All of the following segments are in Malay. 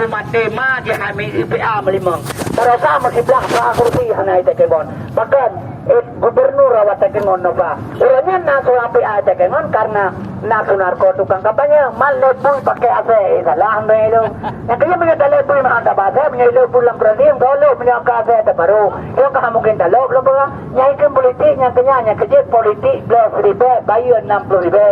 Matema di kami IPA melimang. Para sama si belah sa kursi hanay tekemon. Bahkan gubernur awat tekemon nova. Orangnya naso IPA tekemon karena naso narko tukang kampanye mal lebui pakai ase salah melo. Yang kaya punya lebui mahanda basa punya lebui lang berani dolo punya kase baru. Yo ka mungkin dalo lo ba nyai kan politik nya kenya kerja politik belas ribu bayu 60 ribu.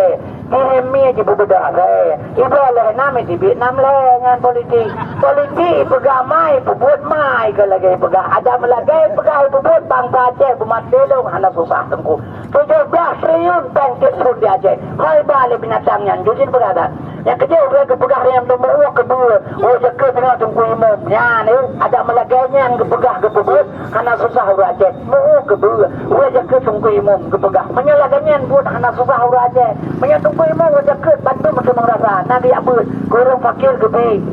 Hemi aja berbeda saya. Ibu Allah nama di Vietnam lengan politik. Politik pegamai, pebut mai ke lagi pegah. Ada melagi pegah pebut bangsa Aceh, bumat delong anak susah tengku. 17 triliun bangkit surut di Aceh. Hai balik binatangnya, jusin berada. Yang kerja udah ke pegah yang bermuak ke bulu. Oh jeka tengah tunggu imam. Ya ni ada melagainya yang ke pegah ke pebut. Anak susah urut Aceh. Muak ke bulu. Oh jeka tunggu imam ke pegah. Menyalagainya buat anak susah urut Aceh. Menyatung imam wajah ke bantu macam merasa nanti apa kurang fakir ke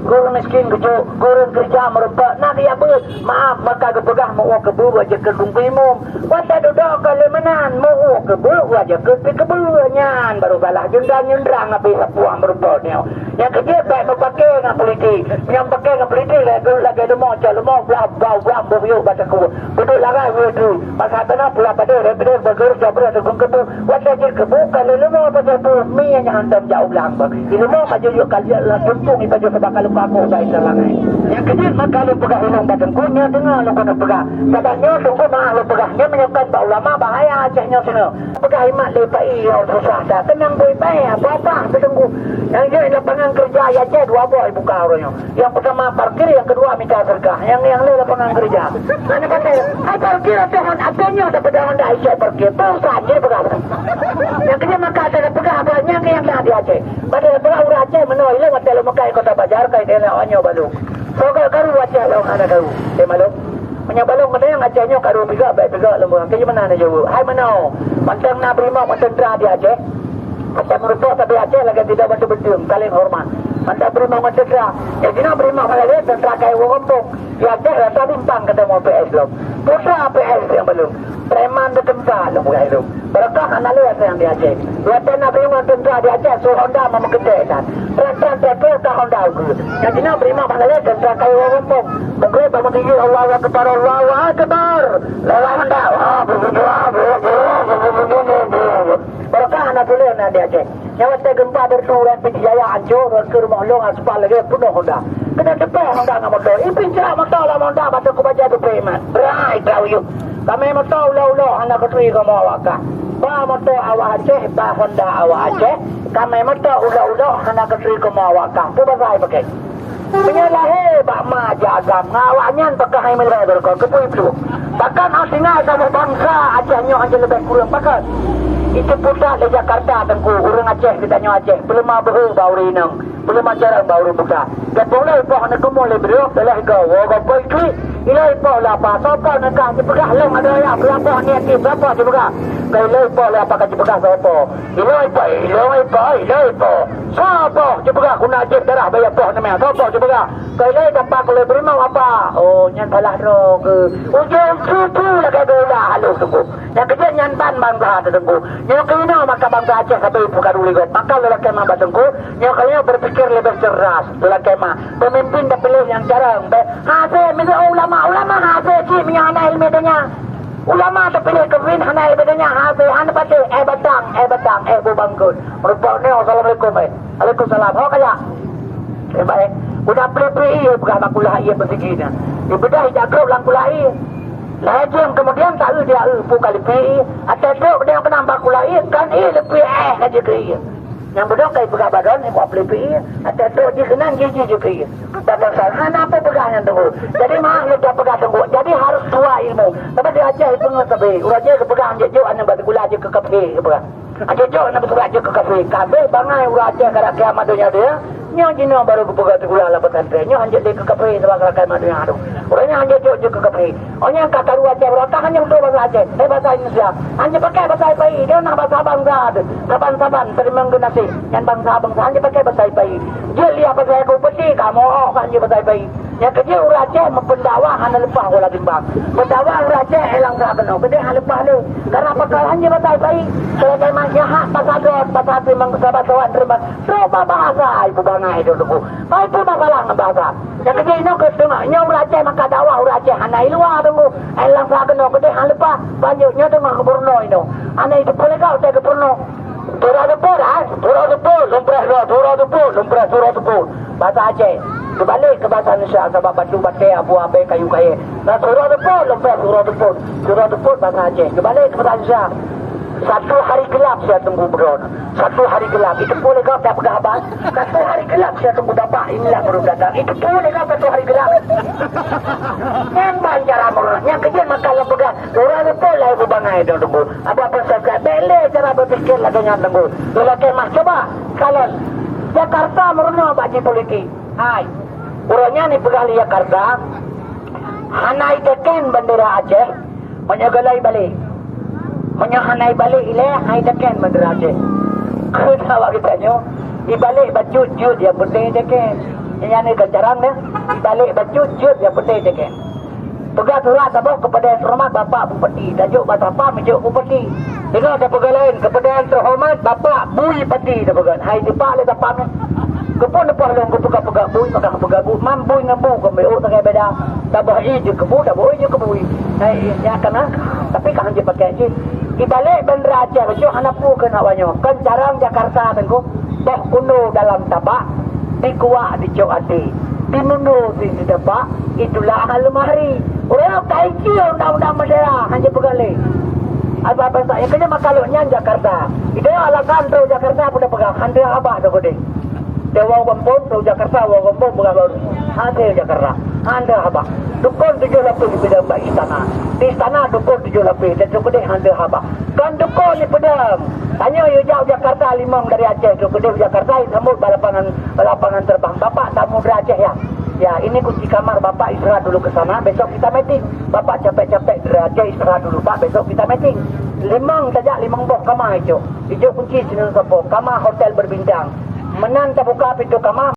kurang miskin ke kurang kerja merempat nanti apa maaf maka kepegah mau ke bu wajah ke tunggu imam wajah duduk kalau menan mau ke bu wajah ke kebuannya baru balah jundang apa sepuang merempatnya yang kerja baik pakai dengan politik yang pakai dengan politik lagi ada mau bau yuk baca ku betul lagai betul masa tanah pula pada bekerja berada ke wajah ke bu kalau lemah pada tu yang hantam jauh lang bang. Ini mau maju yuk kalian lah tuntung ini baju sebab kalau kamu baik selangai. Yang kecil maka lu pegah hilang badan kunya dengar lu kena pegah. Katanya tunggu mah lu pegahnya menyebabkan bau lama bahaya Acehnya sana. Pegah imat lepai yang susah dah. Tenang baik-baik apa tunggu. Yang dia lapangan kerja Aceh dua boy buka orangnya. Yang pertama parkir, yang kedua minta sedekah. Yang lapangan kerja. Mana kata, "Hai parkir Tuhan, apanya dapat dengan Aisyah parkir." Terus saja pegah. Yang kecil maka ada pegah banyak yang dah di Aceh. Pada pegah urang Aceh menoi lewat dalam makai kota Bajar kai dia awanya balu. So karu Aceh lawan anak karu. Malu. Menyabalong kada yang Acehnya karu biga baik biga lembang. Kaya mana nak jawab? Hai mana? Mantang na prima mantang tra di Aceh. Macam merupakan tapi Aceh lagi tidak betul-betul kalian hormat. Mantap prima mantang tra. Dina prima malai tentera kai wompong. Ya Aceh rasa timpang kata mau PS lo. Putra PS yang belum. Preman de tentera lo bukan itu. Berkah anak lihat yang di Aceh. Lihat nak prima tentera di Aceh so Honda mau kedaitan. Tentera ke Honda aku. Yang dina prima malai tentera kai wompong. Mungkin bangun tinggi Allah Akbar Allahu Akbar. Lawan Honda. Berkah anak boleh nak di Aceh. Nyawa gempa berturan Piti Jaya hancur ke rumah long aspal lagi penuh Honda. Kena depan Honda dengan motor. Ipin cerah motor lah Honda batu ku baca tu preman. Right tahu you. Kami motor ulau anak ketui kamu awak. Ba motor awak Aceh, ba Honda awak Aceh. Kami motor ulau anak ketui kamu awak. Tu bahasa pakai. Menyalahi bak ma jagam ngawaknya pakai milai berkau kepui peluk. Bahkan asingnya sama bangsa Acehnya hanya lebih kurang pakai. Itu pusat di Jakarta tengku orang Aceh ditanya Aceh belum baru baru inang belum acara baru buka boleh poh nak kemul bro boleh go go boy tu ilai poh la pa so poh nak ka jepegah long ada ya berapa ni ti berapa jepegah ilai poh la pa ka jepegah so poh ilai poh so poh jepegah kuna je darah bayar poh nama so poh jepegah ilai dapat boleh berimau apa oh nyan balah ro ke ujung tu la ka bola halu tengku yang kerja nyan ban bangsa tengku nyo kena maka bangsa Aceh sampai bukan uligo maka lelaki mah batengku nyo kena berpikir lebih cerdas lelaki mah pemimpin dah pilih yang jarang hasil misalnya ulama hasil cik menyana ilmiahnya ulama dah pilih kewin hana ilmiahnya hasil hana baca batang bubangkut rupanya assalamualaikum waalaikumsalam oh kaya baik udah pilih bukan nak kuliah ia bersikirnya ibadah jaga ulang kuliah lajeng kemudian tak dia kali pi atau tu dia kena bakulai kan lebih aja ke yang bedok kai pegah badan ni buat pi atau tu dia kena gigi juga dan sana apa pegahnya tu jadi mah dia pegah tunggu jadi harus tua ilmu tapi dia aja itu ngasabe urangnya ke pegah je anya batu gula je ke kafe pegah aja je nak betul aja ke kafe kabe bangai urangnya kada kiamat dunia dia nyo jino baru buka tu gula la pesantren nyo hanje ke kafe sebab rakai madu yang aduh orangnya hanje je ke kafe orangnya kata lu aja berota hanya untuk bahasa Aceh bahasa Indonesia hanje pakai bahasa Pai dia nak bahasa bangsa saban terima nasi yang bangsa hanje pakai bahasa Pai dia lihat bahasa aku peti kamu hanje bahasa Pai Yang kerja orang Aceh mempendakwa hana lepas orang timbang. Pendakwa orang Aceh elang tak kena. Kedai hana lepas ni. Karena perkaraannya batai baik. Kalau memang jahat pasal memang sahabat kawan terima. Coba bahasa ibu bangai itu tu. Baik pun masalah dengan bahasa. Yang kerja ini ketengahnya orang Aceh maka dakwah orang Aceh hana luar tu. Elang tak kena. Kedai hana lepas. Banyaknya tengah ke Borno itu. Hana itu boleh kau saya ke Borno. Turah tepur, lumprah tepur. Bahasa Aceh. Kebalik ke bahasa Indonesia sebab batu batai abu abai kayu kayu. Nah surah tepur, surah tepur bahasa Aceh. Kebalik ke bahasa Indonesia. Satu hari gelap saya tunggu beron. Satu hari gelap. Itu boleh kau tak pegang abang. Satu hari gelap saya tunggu bapak. Inilah baru datang. Itu boleh kau satu hari gelap. Memang cara murah. Yang kerja makalah pegang. Orang itu lah ibu bangai itu tunggu. Apa-apa saya beli cara berfikir lah dengan tunggu. Bila kemah coba. Kalau Jakarta murah bagi politik. Hai. Orangnya ni pegang Jakarta. Hanai teken bendera Aceh. Menyegalai balik. Menyahanai balik ilah hai teken bendera Aceh. Kena awak kitanya. Ibalik bajut-jut yang penting teken. Yang ni kejarang dia. Ibalik bajut-jut yang penting teken. Pegang surat tabuk kepada yang terhormat bapak bupati. Tajuk bahasa apa menjuk bupati. Dengar ada pegang lain kepada yang terhormat bapak bui pati dah pegang. Hai tipak le tapamnya. Kepun depan long kepegang bui maka pegang bui mampu ngambu kembeu tak beda. Tabah je kebu dah bui je kebui. Hai ya kana tapi kan je pakai je. Ibalik bendera Aceh bejo hanapu kena wanyo. Kan jarang Jakarta tengko. Dah kuno dalam tabak dikuak di jok ati. Dinunuh di depak itulah almahri. Orang kaiji undang-undang Madura hanya pegalai. Apa-apa saya kena makaloknya Jakarta. Itu alasan tu Jakarta pun dah pegang. Hande abah dah gede. Dewa Wampun tu Jakarta, Wampun pegang. Hande Jakarta. Hande abah. Dukun 7 lapis di pedam istana. Di istana dukun 7 lapis dan tu gede hande abah. Kan dukun di pedam. Tanya you jauh Jakarta limang dari Aceh. Tu gede Jakarta sambut balapangan terbang. Bapak tamu dari Aceh ya. Ya, ini kunci kamar bapak istirahat dulu ke sana. Besok kita meeting. Bapak capek-capek dari Aceh istirahat dulu pak. Besok kita meeting. Limang boh kamar hijau. Hijau kunci sini sopo. Kamar hotel berbintang. Menang tak buka pintu kamar.